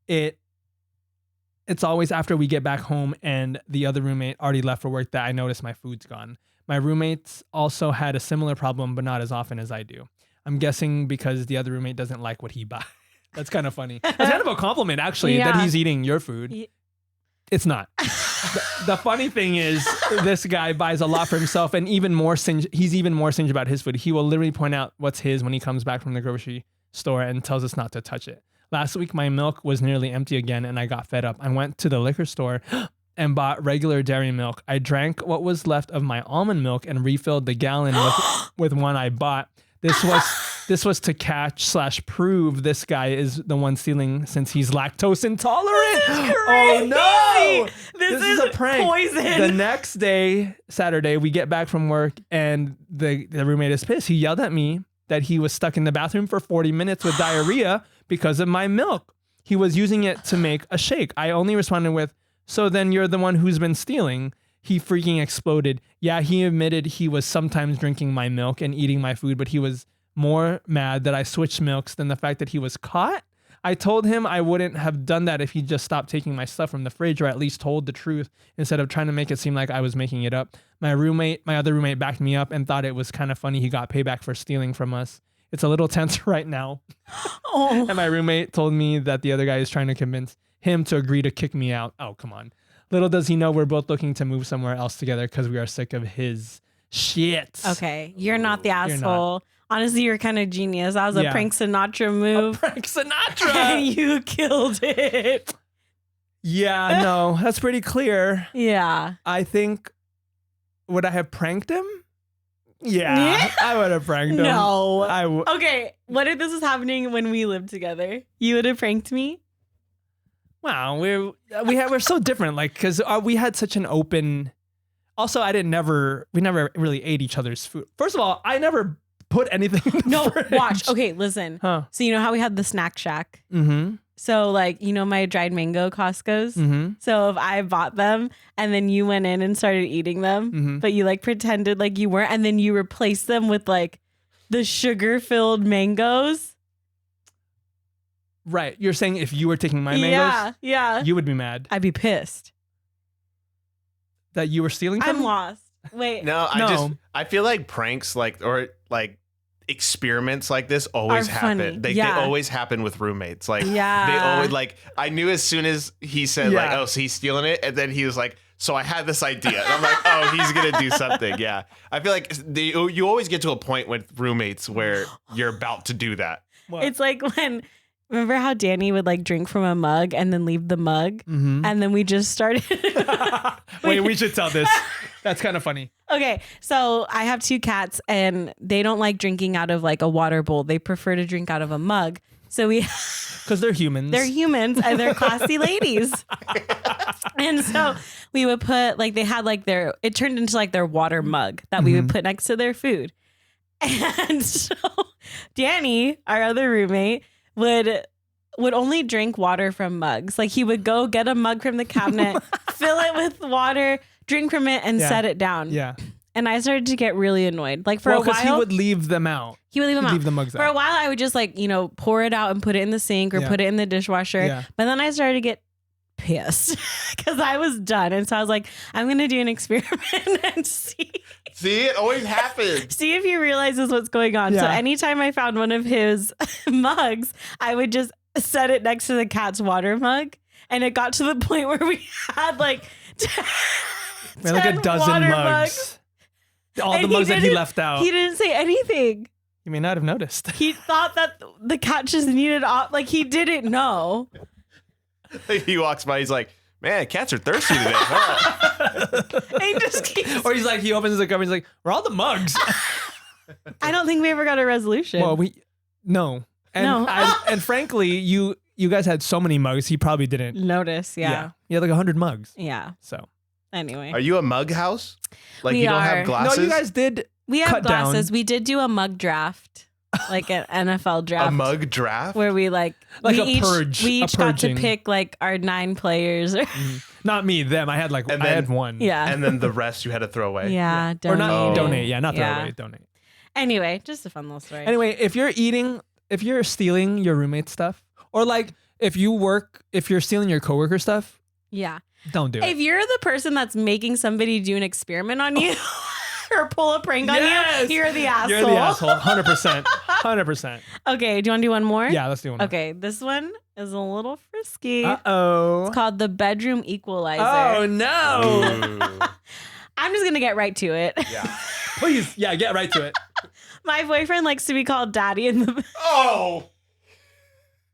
It's always after we get back home and the other roommate already left for work that I notice my food's gone. My roommates also had a similar problem, but not as often as I do. I'm guessing because the other roommate doesn't like what he buys. That's kind of funny. That's kind of a compliment, actually, that he's eating your food. It's not. The funny thing is, this guy buys a lot for himself, and he's even more singed about his food. He will literally point out what's his when he comes back from the grocery store and tells us not to touch it. Last week, my milk was nearly empty again, and I got fed up. I went to the liquor store and bought regular dairy milk. I drank what was left of my almond milk and refilled the gallon with one I bought. This This was to catch/prove this guy is the one stealing since he's lactose intolerant. This is Oh no! This is a prank. poison. The next day, Saturday, we get back from work and the roommate is pissed. He yelled at me that he was stuck in the bathroom for 40 minutes with diarrhea because of my milk. He was using it to make a shake. I only responded with, "So then you're the one who's been stealing." He freaking exploded. Yeah, he admitted he was sometimes drinking my milk and eating my food, but he was more mad that I switched milks than the fact that he was caught. I told him I wouldn't have done that if he just stopped taking my stuff from the fridge or at least told the truth instead of trying to make it seem like I was making it up. My other roommate backed me up and thought it was kind of funny he got payback for stealing from us. It's a little tense right now. Oh. And my roommate told me that the other guy is trying to convince him to agree to kick me out. Oh, come on. Little does he know we're both looking to move somewhere else together because we are sick of his shit. Okay, you're not the You're not. asshole. Honestly, you're kind of genius. That was a Yeah. prank Sinatra move. Frank Sinatra. And you killed it. Yeah, no, that's pretty clear. Yeah. I think, would I have pranked him? Yeah, Yeah. I would have pranked him. No. I would. Okay, what if this was happening when we lived together? You would have pranked me? Wow, we're so different. Like, because we had such an open. Also, we never really ate each other's food. First of all, I never put anything in the No, fridge. watch. Okay, listen. Huh. So you know how we had the snack shack? Mm-hmm. So like, you know my dried mango Costco's? Mm-hmm. So if I bought them and then you went in and started eating them, Mm-hmm. but you like pretended like you weren't, and then you replaced them with like the sugar-filled mangoes. Right. You're saying if you were taking my mangoes, Yeah. you would be mad I'd be pissed. that you were stealing from I'm me? lost. Wait. No, No. I feel like pranks or experiments like this always Are happen. funny. They Yeah. always happen with roommates. Like Yeah. they always I knew as soon as he said like, Yeah. oh, so he's stealing it, and then he was like, so I had this idea. And I'm like, oh, he's gonna do something. Yeah. I feel like you always get to a point with roommates where you're about to do that. What? It's like when, remember how Danny would like drink from a mug and then leave the mug? Mm-hmm. And then we just started. Wait, we should tell this. That's kind of funny. Okay, so I have 2 cats and they don't like drinking out of like a water bowl. They prefer to drink out of a mug. So Because they're humans. they're humans and they're classy ladies. And so we would put like, they had like it turned into like their water mug that we would put next to their food. And so Danny, our other roommate, would only drink water from mugs. Like he would go get a mug from the cabinet, fill it with water, drink from it, and Yeah. set it down. Yeah. And I started to get really annoyed. Like for a because while, he would leave them out. leave them He'd out. leave the mugs For a out. while, I would just like, pour it out and put it in the sink or Yeah. put it in the dishwasher. Yeah. But then I started to get pissed because I was done. And so I was like, I'm going to do an experiment and see See, it always happens. if he realizes what's going on. So Yeah. anytime I found one of his mugs, I would just set it next to the cat's water mug. And it got to the point where we had like Man, like a 10 dozen water mugs. All And the he mugs that he didn't- left out. He didn't say anything. You may not have noticed. He thought that the cat just needed off. Like he didn't know. He walks by, he's like, man, cats are thirsty today. Huh? And he just keeps. Or he opens the cover and he's like, where are all the mugs? I don't think we ever got a resolution. Well, no. And No. and frankly, you guys had so many mugs, he probably didn't. Notice, yeah. You had like 100 mugs. Yeah. So. Anyway. Are you a mug house? Like We you don't are. have glasses? No, you guys did. We have cut down. glasses. We did do a mug draft, like an NFL draft. a mug draft? Where we Like we a each, purge, We a each got to purging. pick like our 9 players. Not me, them. I had And I then- had one. Yeah. And then the rest you had to throw away. Yeah. Or not Oh. donate. Yeah, not throw Yeah. away. Donate. Anyway, just a fun little story. Anyway, if you're stealing your roommate's stuff, or like if you're stealing your coworker stuff, Yeah. don't do it. If you're the person that's making somebody do an experiment on you or pull a prank on Yes! you, you're the asshole. You're the asshole. 100%. 100%. Okay, do you want to do one more? Yeah, let's do one. Okay, this one is a little frisky. Uh-oh. It's called the bedroom equalizer. Oh, no. Ooh. I'm just going to get right to it. Yeah. Please. Yeah, get right to it. My boyfriend likes to be called daddy in the Oh.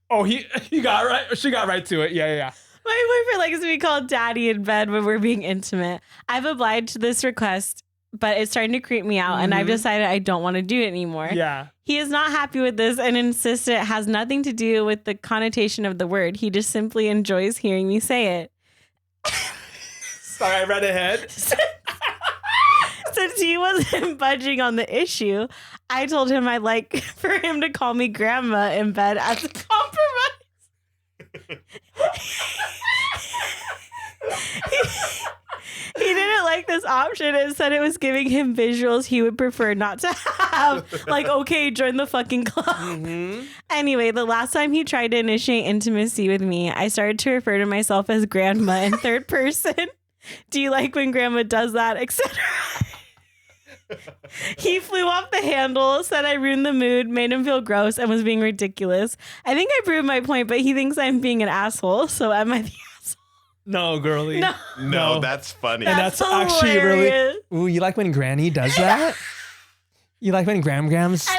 Oh, he got right. She got right to it. Yeah. My boyfriend likes to be called daddy in bed when we're being intimate. I've obliged to this request but it's starting to creep me out, and I've decided I don't want to do it anymore. Yeah. He is not happy with this and insists it has nothing to do with the connotation of the word. He just simply enjoys hearing me say it. Sorry, I read ahead. Since he wasn't budging on the issue, I told him I'd like for him to call me grandma in bed as a compromise. He didn't like this option and said it was giving him visuals he would prefer not to have. Like, okay, join the fucking club. Anyway, the last time he tried to initiate intimacy with me, I started to refer to myself as grandma in third person. Do you like when grandma does that, etc.? He flew off the handle, said I ruined the mood, made him feel gross, and was being ridiculous. I think I proved my point, but he thinks I'm being an asshole. So am I the asshole? No, girly. No, that's funny. And that's actually really. Ooh, you like when Granny does that? You like when Grams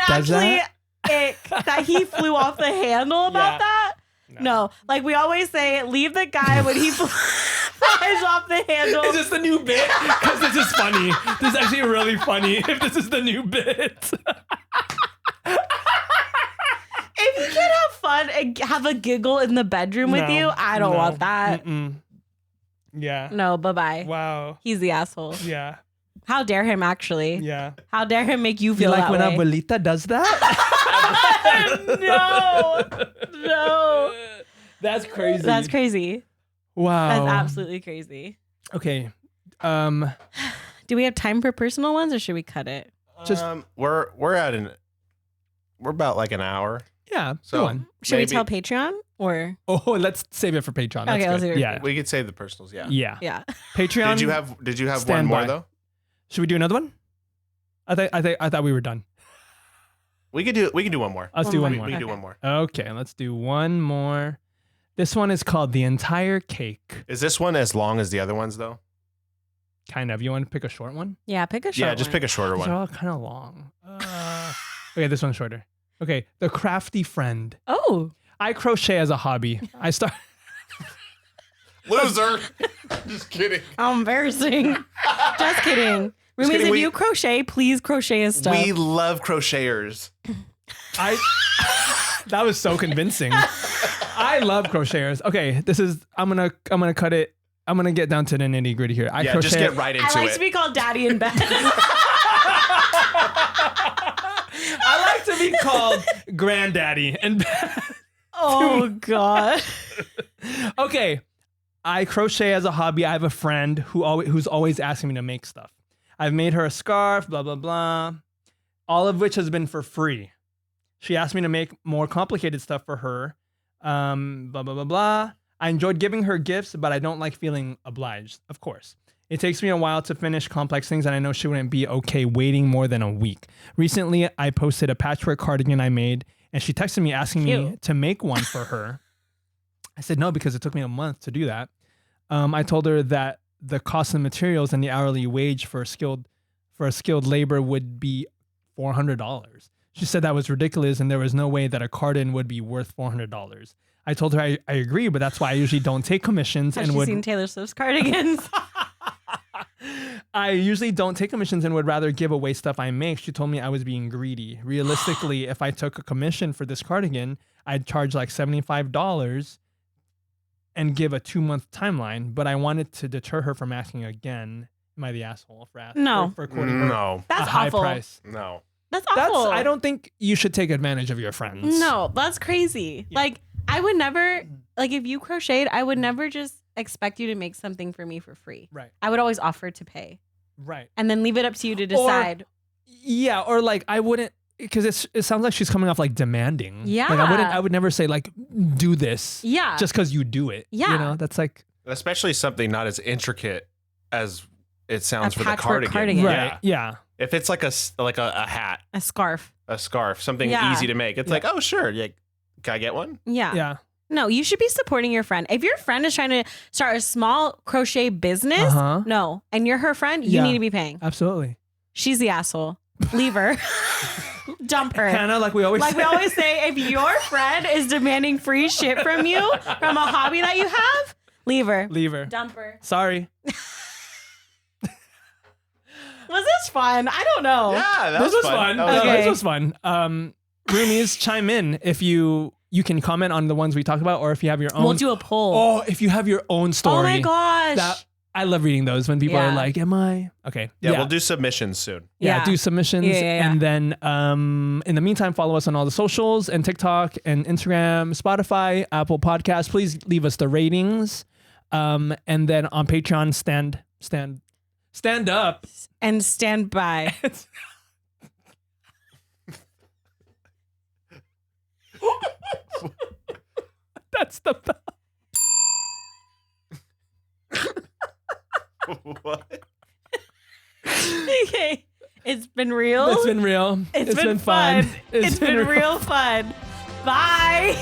does that? That he flew off the handle about that? No. Like we always say, leave the guy when he flies off the handle. Is this the new bit? Because this is funny. This is actually really funny if this is the new bit. If you can have fun and have a giggle in the bedroom with you, I don't want that. Yeah. No, bye-bye. Wow. He's the asshole. Yeah. How dare him, actually. Yeah. How dare him make you feel like that when way. Abuelita does that? No. That's crazy. That's crazy. Wow. That's absolutely crazy. Okay. Do we have time for personal ones or should we cut it? Just we're about like an hour. yeah. So Go on. Should we tell Patreon or? Oh, let's save it for Patreon. That's Okay, let's good. save it. Yeah. We could save the personals. Yeah. Yeah. Yeah. Patreon. Did you have Stand one more by. though? Should we do another one? I thought we were done. We can do one more. Let's do one We more. can do one more. Okay, let's do one more. This one is called The Entire Cake. Is this one as long as the other ones though? Kind of. You want to pick a short one? Yeah, pick a short Yeah, just one. pick a shorter These are one. all kind of long. Okay, this one's shorter. Okay, The Crafty Friend. Oh. I crochet as a hobby. I start. Loser. Just kidding. How embarrassing. Just kidding. Roomies, kidding, if we- you crochet, please crochet his stuff. We love crocheters. That was so convincing. I love crocheters. Okay, I'm gonna cut it. I'm gonna get down to the nitty gritty here. I crochet. just get right into I like it. to be called daddy in bed. I like to be called granddaddy. And Oh, God. okay, I crochet as a hobby. I have a friend who's always asking me to make stuff. I've made her a scarf, blah, blah, blah, all of which has been for free. She asked me to make more complicated stuff for her, blah, blah, blah, blah. I enjoyed giving her gifts, but I don't like feeling obliged, of course. It takes me a while to finish complex things, and I know she wouldn't be okay waiting more than a week. Recently, I posted a patchwork cardigan I made, and she texted me asking me to make one for her. I said no because it took me a month to do that. I told her that the cost of materials and the hourly wage for a skilled labor would be $400. She said that was ridiculous and there was no way that a cardigan would be worth $400. I told her I agree, but that's why I usually don't take commissions. Have you seen Taylor Swift's cardigans? I usually don't take commissions and would rather give away stuff I make. She told me I was being greedy. Realistically, if I took a commission for this cardigan, I'd charge like $75 and give a 2-month timeline, but I wanted to deter her from asking again. Am I the asshole for asking? No. For quoting her No. That's a high awful. price. No. That's awful. I don't think you should take advantage of your friends. No, that's crazy. Yeah. Like, I would never, like, if you crocheted, I would never just expect you to make something for me for free. Right. I would always offer to pay Right. and then leave it up to you to decide. Yeah, or like I wouldn't, because it sounds like she's coming off like demanding. Yeah. Like I would never say like do this. Yeah. Just because you do it. Yeah. You know, that's like Especially something not as intricate as it sounds A for the patchwork cardigan. cardigan. right. Yeah. Yeah. If it's like a hat, a scarf. a scarf, something Yeah. easy to make, it's like, oh sure, yeah, can I get one? Yeah. Yeah. No, you should be supporting your friend. If your friend is trying to start a small crochet business, Uh-huh. no, and you're her friend, you Yeah. need to be paying. Absolutely. She's the asshole. Leave her. Dump her. Hannah, like we always Like say. we always say, if your friend is demanding free shit from you from a hobby that you have, leave her. Leave her. Dump her. Sorry. Was this fun? I don't know. Yeah, that This was fun. That was Okay. This was fun. Roomies, chime in if you can comment on the ones we talked about, or if you have your own. We'll do a poll. Oh, if you have your own story. Oh my gosh. I love reading those when people Yeah. are like, "Am I okay?" Yeah, we'll do submissions soon. Yeah, Yeah. do submissions. Yeah. And then in the meantime, follow us on all the socials and TikTok and Instagram, Spotify, Apple Podcasts. Please leave us the ratings. And then on Patreon, stand up. And stand by. That's the best. What? Okay. It's been real. It's been real. It's been fun. It's been real fun. Bye.